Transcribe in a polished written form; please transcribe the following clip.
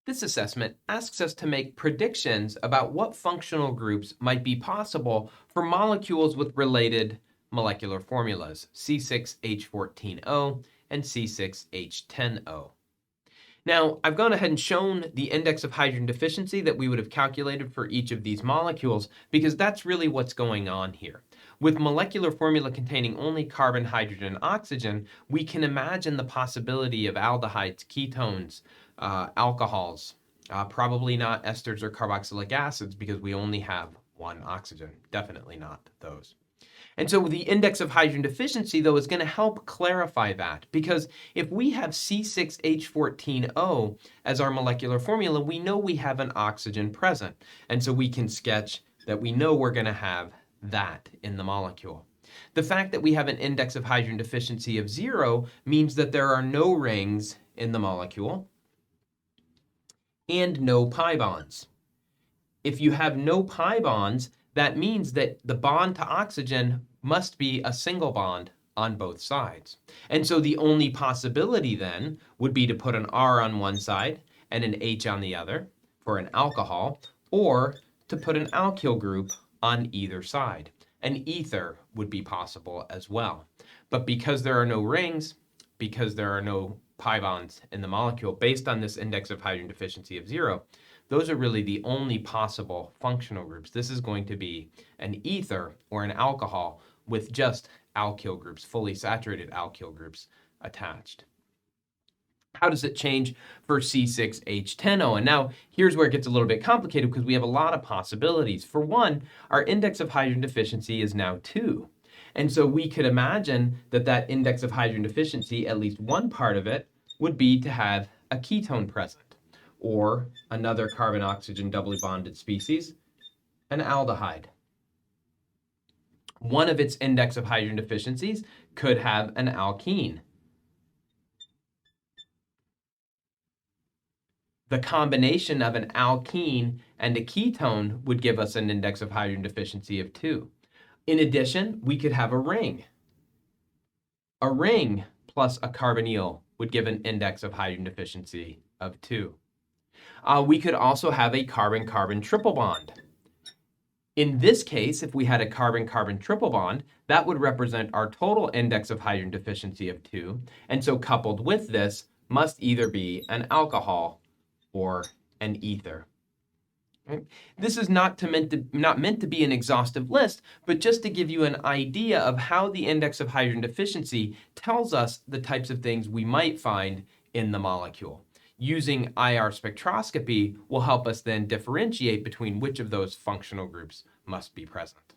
This assessment asks us to make predictions about what functional groups might be possible for molecules with related molecular formulas, C6H14O and C6H10O. Now, I've gone ahead and shown the index of hydrogen deficiency that we would have calculated for each of these molecules because that's really what's going on here. With molecular formula containing only carbon, hydrogen, and oxygen, we can imagine the possibility of aldehydes, ketones, alcohols, probably not esters or carboxylic acids because we only have one oxygen. Definitely not those. And so the index of hydrogen deficiency, though, is going to help clarify that, because if we have C6H14O as our molecular formula, we know we have an oxygen present. And so we can sketch that we know we're going to have that in the molecule. The fact that we have an index of hydrogen deficiency of 0 means that there are no rings in the molecule and no pi bonds. If you have no pi bonds, that means that the bond to oxygen must be a single bond on both sides. And so the only possibility then would be to put an R on one side and an H on the other for an alcohol, or to put an alkyl group on either side. An ether would be possible as well. But because there are no rings, because there are no pi bonds in the molecule based on this index of hydrogen deficiency of 0, those are really the only possible functional groups. This is going to be an ether or an alcohol with just alkyl groups, fully saturated alkyl groups attached. How does it change for C6H10O? And now here's where it gets a little bit complicated because we have a lot of possibilities. For one, our index of hydrogen deficiency is now 2. And so we could imagine that that index of hydrogen deficiency, at least one part of it, would be to have a ketone present, or another carbon-oxygen doubly bonded species, an aldehyde. One of its index of hydrogen deficiencies could have an alkene. The combination of an alkene and a ketone would give us an index of hydrogen deficiency of 2. In addition, we could have a ring. A ring plus a carbonyl would give an index of hydrogen deficiency of 2. We could also have a carbon-carbon triple bond. In this case, if we had a carbon-carbon triple bond, that would represent our total index of hydrogen deficiency of 2. And so coupled with this must either be an alcohol or an ether. Right? This is not meant to be an exhaustive list, but just to give you an idea of how the index of hydrogen deficiency tells us the types of things we might find in the molecule. Using IR spectroscopy will help us then differentiate between which of those functional groups must be present.